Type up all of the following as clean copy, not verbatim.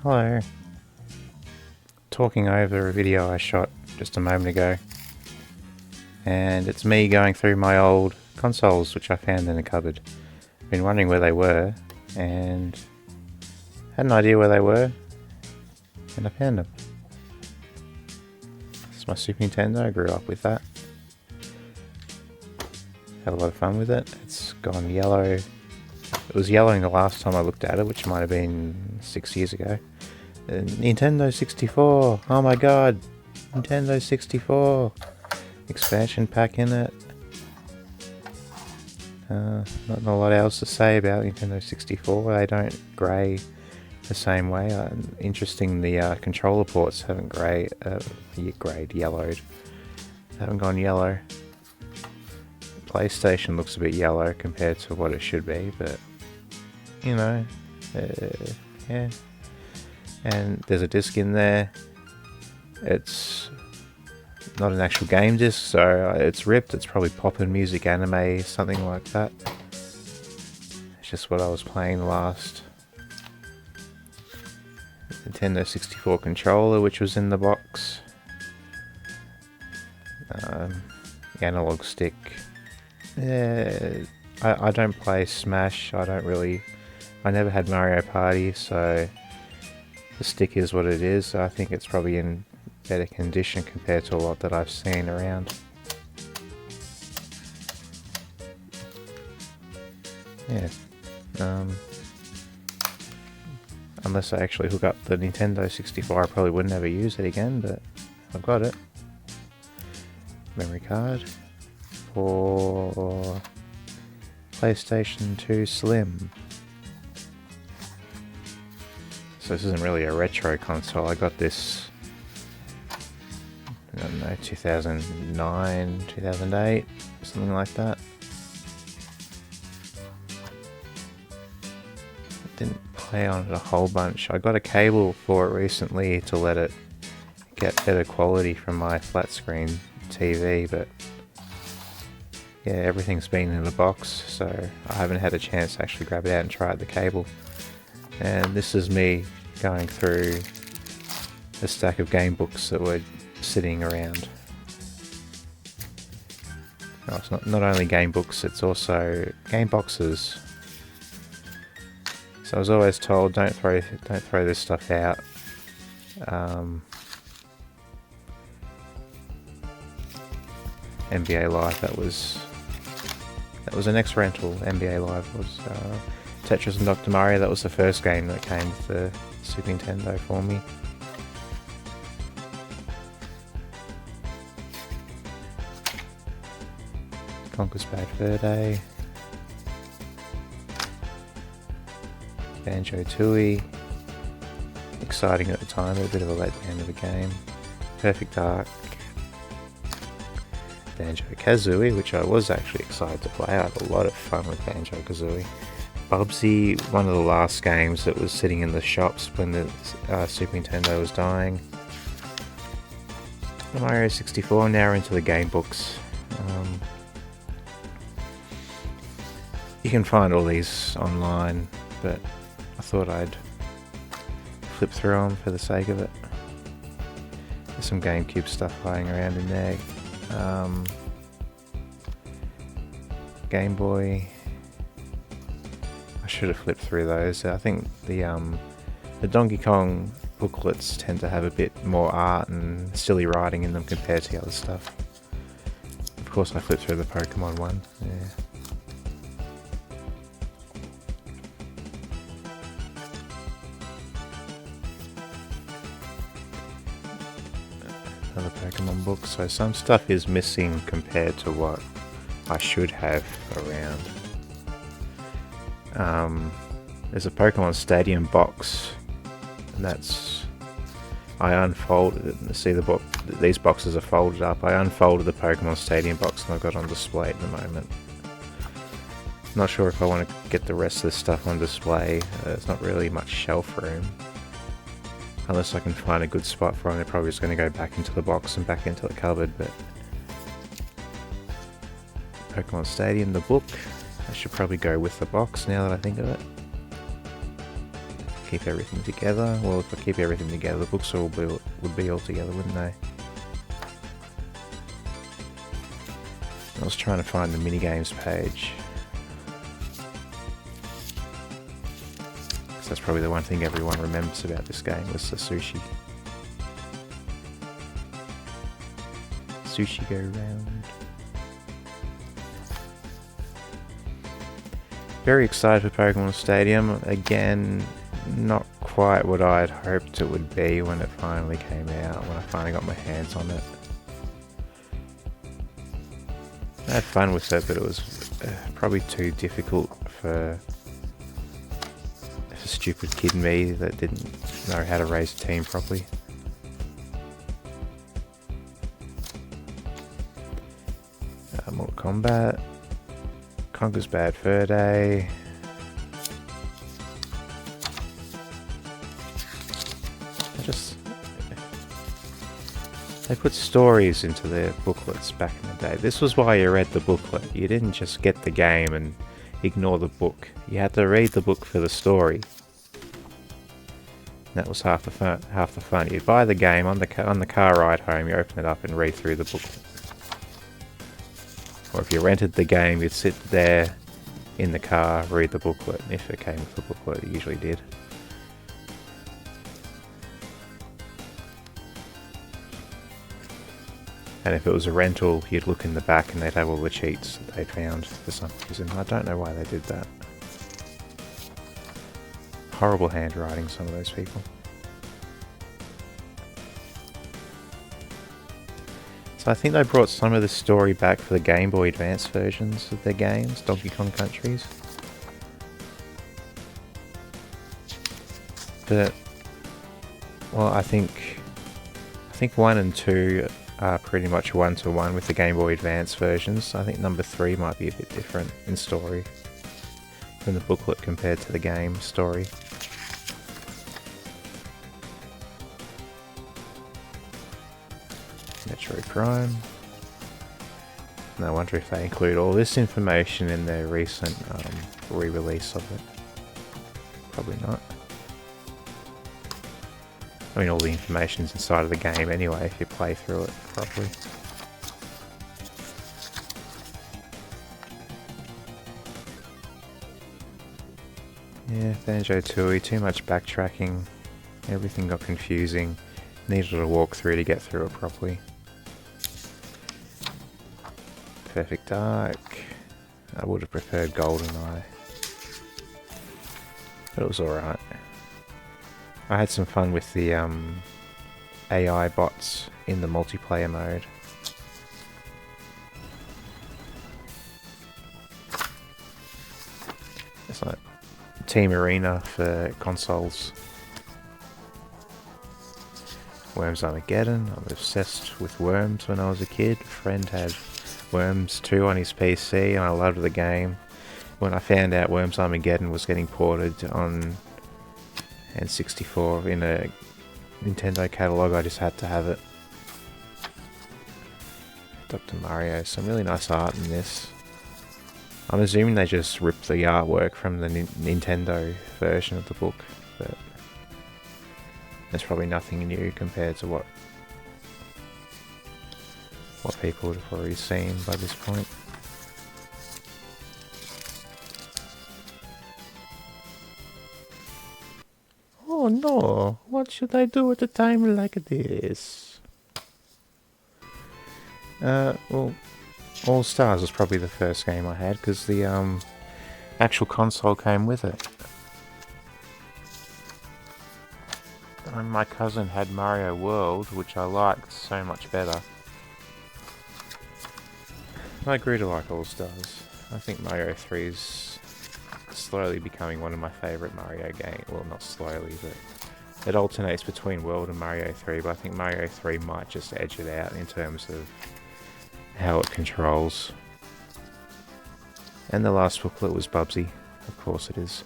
Hello. Talking over a video I shot just a moment ago, and it's me going through my old consoles which I found in the cupboard. Been wondering where they were, and had an idea where they were, and I found them. This is my Super Nintendo. I grew up with that. Had a lot of fun with it. It's gone yellow. It was yellowing the last time I looked at it, which might have been 6 years ago. Nintendo 64! Oh my god! Nintendo 64! Expansion pack in it. Not a lot else to say about Nintendo 64. They don't grey the same way. Interesting, the controller ports haven't yellowed. Haven't gone yellow. PlayStation looks a bit yellow compared to what it should be, but you know, yeah. And there's a disc in there. It's not an actual game disc, so it's ripped. It's probably poppin' music, anime, something like that. It's just what I was playing last. Nintendo 64 controller, which was in the box. Analog stick. Yeah, I don't play Smash. I never had Mario Party, so the stick is what it is. I think it's probably in better condition compared to a lot that I've seen around. Yeah. Unless I actually hook up the Nintendo 64, I probably would never use it again, but I've got it. Memory card for PlayStation 2 Slim. So this isn't really a retro console. I got this, I don't know, 2009, 2008, something like that. Didn't play on it a whole bunch. I got a cable for it recently to let it get better quality from my flat screen TV, but yeah, everything's been in the box, so I haven't had a chance to actually grab it out and try out the cable. And this is me going through a stack of game books that were sitting around. No, it's not only game books, it's also game boxes. So I was always told, don't throw this stuff out. NBA Live, that was the next rental. NBA Live was Tetris and Dr. Mario. That was the first game that came with the Super Nintendo for me. Conker's Bad Fur Day. Banjo-Tooie. Exciting at the time, a bit of a letdown of a game. Perfect Dark. Banjo-Kazooie, which I was actually excited to play. I had a lot of fun with Banjo-Kazooie. Bubsy, one of the last games that was sitting in the shops when the Super Nintendo was dying. Mario 64, now into the game books. You can find all these online, but I thought I'd flip through them for the sake of it. There's some GameCube stuff lying around in there. Game Boy. I should have flipped through those. I think the Donkey Kong booklets tend to have a bit more art and silly writing in them compared to the other stuff. Of course, I flipped through the Pokemon one. Yeah. Another Pokemon book. So some stuff is missing compared to what I should have around. There's a Pokemon Stadium box, and I unfolded it. See the book. These boxes are folded up. I unfolded the Pokemon Stadium box, and I've got it on display at the moment. Not sure if I want to get the rest of this stuff on display. There's not really much shelf room. Unless I can find a good spot for it, I'm probably just going to go back into the box and back into the cupboard, but Pokemon Stadium, the book, I should probably go with the box now that I think of it. Keep everything together. Well, if I keep everything together, the books would be all together, wouldn't they? I was trying to find the minigames page. Because that's probably the one thing everyone remembers about this game was the sushi. Sushi go round. Very excited for Pokemon Stadium. Again, not quite what I'd hoped it would be when it finally came out, when I finally got my hands on it. I had fun with it, but it was probably too difficult for a stupid kid me that didn't know how to raise a team properly. Mortal Kombat. Conker's Bad Fur Day. They put stories into their booklets back in the day. This was why you read the booklet. You didn't just get the game and ignore the book. You had to read the book for the story. That was half the fun. You'd buy the game on the car ride home. You open it up and read through the booklet. Or if you rented the game, you'd sit there in the car, read the booklet. If it came with the booklet, it usually did. And if it was a rental, you'd look in the back and they'd have all the cheats that they'd found for some reason. I don't know why they did that. Horrible handwriting, some of those people. So I think they brought some of the story back for the Game Boy Advance versions of their games, Donkey Kong Countries. But, well, I think 1 and 2 are pretty much one-to-one with the Game Boy Advance versions. I think number 3 might be a bit different in story from the booklet compared to the game story. Metroid Prime. No wonder if they include all this information in their recent re-release of it. Probably not. I mean, all the information's inside of the game anyway, if you play through it properly. Yeah, Banjo-Tooie, too much backtracking. Everything got confusing. Needed to walk through to get through it properly. Perfect Dark. I would have preferred GoldenEye. But it was alright. I had some fun with the AI bots in the multiplayer mode. It's like Team Arena for consoles. Worms Armageddon. I'm obsessed with Worms when I was a kid. A friend had Worms 2 on his PC and I loved the game. When I found out Worms Armageddon was getting ported on N64 in a Nintendo catalog, I just had to have it. Dr. Mario, some really nice art in this. I'm assuming they just ripped the artwork from the Nintendo version of the book, but there's probably nothing new compared to what people would have already seen by this point. Oh no, what should I do at a time like this? Well, All Stars was probably the first game I had because the actual console came with it. And my cousin had Mario World, which I liked so much better. I grew to like All Stars. I think Mario 3 is slowly becoming one of my favourite Mario games. Well, not slowly, but it alternates between World and Mario 3, but I think Mario 3 might just edge it out in terms of how it controls. And the last booklet was Bubsy. Of course it is.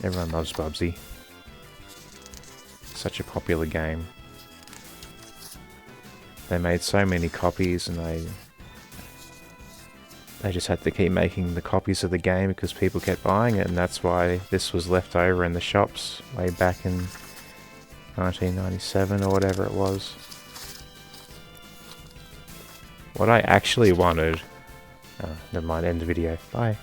Everyone loves Bubsy. Such a popular game. They made so many copies and they they just had to keep making the copies of the game because people kept buying it, and that's why this was left over in the shops way back in 1997 or whatever it was. What I actually wanted... never mind, end the video. Bye.